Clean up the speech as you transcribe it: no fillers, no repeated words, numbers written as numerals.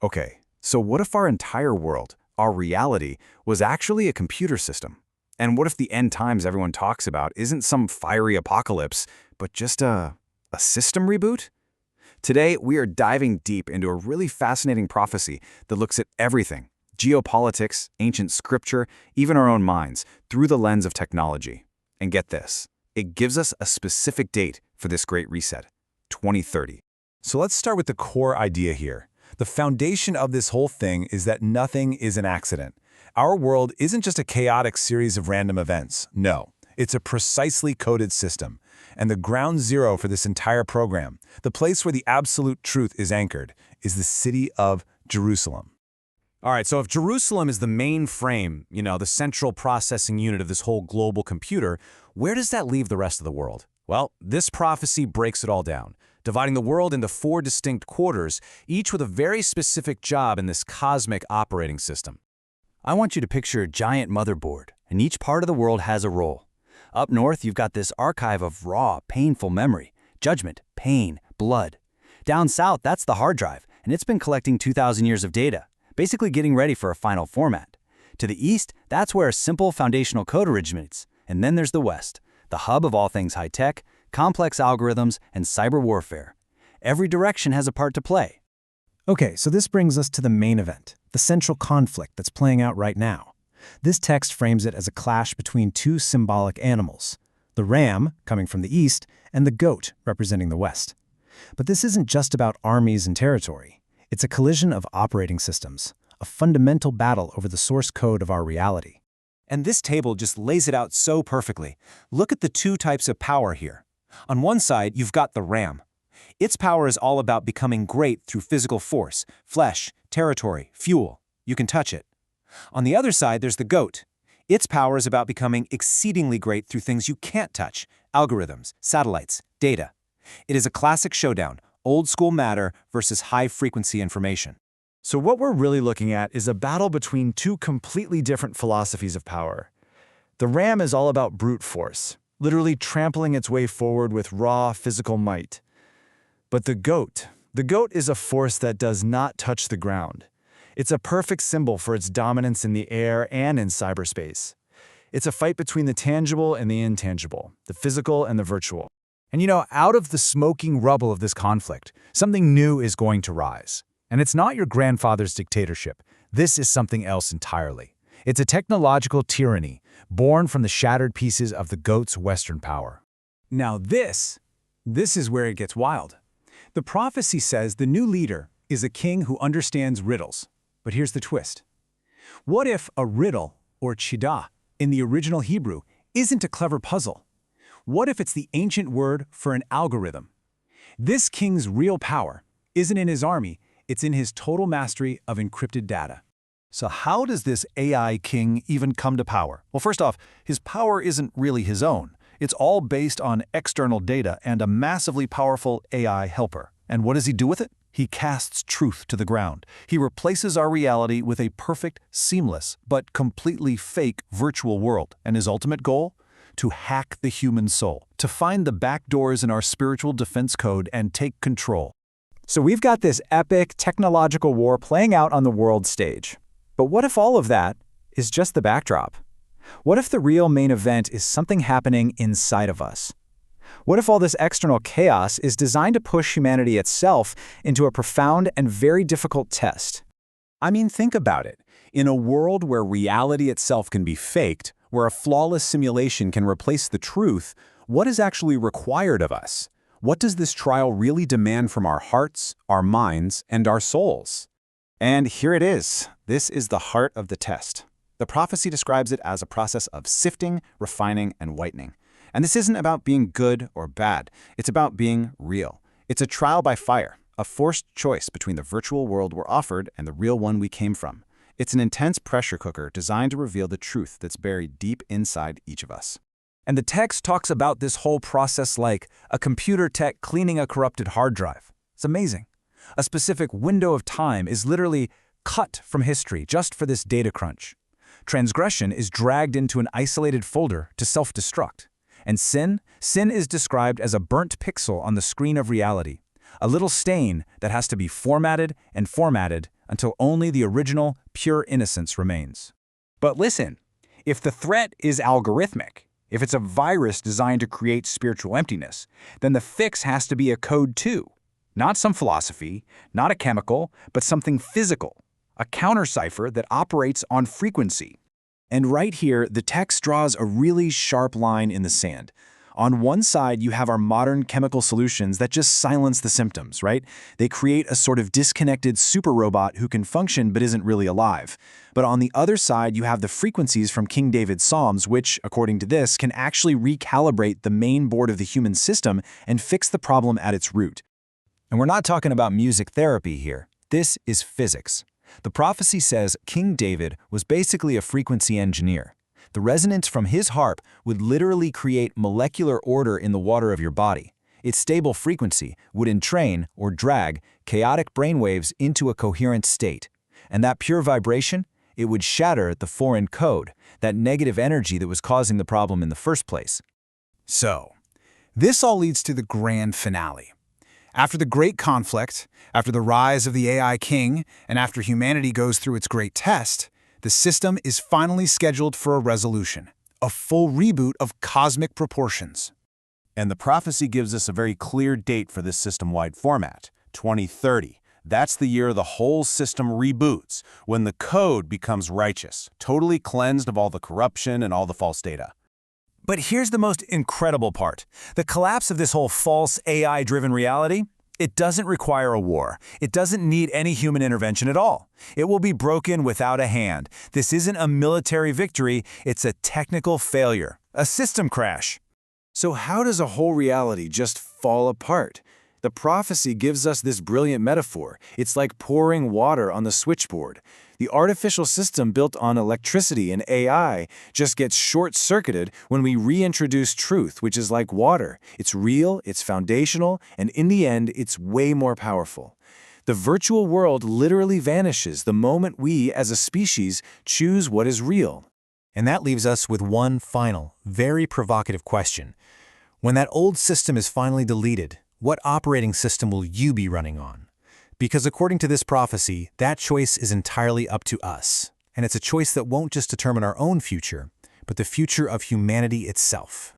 Okay, so what if our entire world, our reality, was actually a computer system? And what if the end times everyone talks about isn't some fiery apocalypse, but just a system reboot? Today, we are diving deep into a really fascinating prophecy that looks at everything, geopolitics, ancient scripture, even our own minds, through the lens of technology. And get this, it gives us a specific date for this great reset, 2030. So let's start with the core idea here. The foundation of this whole thing is that nothing is an accident. Our world isn't just a chaotic series of random events. No, it's a precisely coded system. And the ground zero for this entire program, the place where the absolute truth is anchored, is the city of Jerusalem. All right, so if Jerusalem is the main frame, the central processing unit of this whole global computer, where does that leave the rest of the world? Well, this prophecy breaks it all down, dividing the world into 4 distinct quarters, each with a very specific job in this cosmic operating system. I want you to picture a giant motherboard, and each part of the world has a role. Up north, you've got this archive of raw, painful memory, judgment, pain, blood. Down south, that's the hard drive, and it's been collecting 2,000 years of data, basically getting ready for a final format. To the east, that's where a simple foundational code originates. And then there's the west, the hub of all things high-tech, complex algorithms, and cyber warfare. Every direction has a part to play. Okay, so this brings us to the main event, the central conflict that's playing out right now. This text frames it as a clash between 2 symbolic animals, the ram, coming from the east, and the goat, representing the west. But this isn't just about armies and territory. It's a collision of operating systems, a fundamental battle over the source code of our reality. And this table just lays it out so perfectly. Look at the 2 types of power here. On one side, you've got the ram. Its power is all about becoming great through physical force, flesh, territory, fuel. You can touch it. On the other side, there's the goat. Its power is about becoming exceedingly great through things you can't touch, algorithms, satellites, data. It is a classic showdown, old-school matter versus high-frequency information. So what we're really looking at is a battle between 2 completely different philosophies of power. The ram is all about brute force, literally trampling its way forward with raw physical might. But the goat is a force that does not touch the ground. It's a perfect symbol for its dominance in the air and in cyberspace. It's a fight between the tangible and the intangible, the physical and the virtual. And out of the smoking rubble of this conflict, something new is going to rise. And it's not your grandfather's dictatorship. This is something else entirely. It's a technological tyranny, born from the shattered pieces of the goat's Western power. Now this is where it gets wild. The prophecy says the new leader is a king who understands riddles. But here's the twist. What if a riddle, or chidah, in the original Hebrew, isn't a clever puzzle? What if it's the ancient word for an algorithm? This king's real power isn't in his army, it's in his total mastery of encrypted data. So how does this AI king even come to power? Well, first off, his power isn't really his own. It's all based on external data and a massively powerful AI helper. And what does he do with it? He casts truth to the ground. He replaces our reality with a perfect, seamless, but completely fake virtual world. And his ultimate goal? To hack the human soul, to find the back doors in our spiritual defense code and take control. So we've got this epic technological war playing out on the world stage. But what if all of that is just the backdrop? What if the real main event is something happening inside of us? What if all this external chaos is designed to push humanity itself into a profound and very difficult test? I mean, think about it. In a world where reality itself can be faked, where a flawless simulation can replace the truth, what is actually required of us? What does this trial really demand from our hearts, our minds, and our souls? And here it is. This is the heart of the test. The prophecy describes it as a process of sifting, refining, and whitening. And this isn't about being good or bad. It's about being real. It's a trial by fire, a forced choice between the virtual world we're offered and the real one we came from. It's an intense pressure cooker designed to reveal the truth that's buried deep inside each of us. And the text talks about this whole process like a computer tech cleaning a corrupted hard drive. It's amazing. A specific window of time is literally cut from history just for this data crunch. Transgression is dragged into an isolated folder to self-destruct. And sin is described as a burnt pixel on the screen of reality, a little stain that has to be formatted and formatted until only the original, pure innocence remains. But listen, if the threat is algorithmic, if it's a virus designed to create spiritual emptiness, then the fix has to be a code too. Not some philosophy, not a chemical, but something physical, a counter-cipher that operates on frequency. And right here, the text draws a really sharp line in the sand. On one side, you have our modern chemical solutions that just silence the symptoms, right? They create a sort of disconnected super robot who can function but isn't really alive. But on the other side, you have the frequencies from King David's Psalms, which, according to this, can actually recalibrate the main board of the human system and fix the problem at its root. And we're not talking about music therapy here. This is physics. The prophecy says King David was basically a frequency engineer. The resonance from his harp would literally create molecular order in the water of your body. Its stable frequency would entrain or drag chaotic brainwaves into a coherent state. And that pure vibration, it would shatter the foreign code, that negative energy that was causing the problem in the first place. So, this all leads to the grand finale. After the great conflict, after the rise of the AI king, and after humanity goes through its great test, the system is finally scheduled for a resolution, a full reboot of cosmic proportions. And the prophecy gives us a very clear date for this system-wide format, 2030. That's the year the whole system reboots, when the code becomes righteous, totally cleansed of all the corruption and all the false data. But here's the most incredible part. The collapse of this whole false AI-driven reality, it doesn't require a war. It doesn't need any human intervention at all. It will be broken without a hand. This isn't a military victory, it's a technical failure, a system crash. So how does a whole reality just fall apart? The prophecy gives us this brilliant metaphor. It's like pouring water on the switchboard. The artificial system built on electricity and AI just gets short-circuited when we reintroduce truth, which is like water. It's real, it's foundational, and in the end, it's way more powerful. The virtual world literally vanishes the moment we, as a species, choose what is real. And that leaves us with one final, very provocative question. When that old system is finally deleted, what operating system will you be running on? Because according to this prophecy, that choice is entirely up to us. And it's a choice that won't just determine our own future, but the future of humanity itself.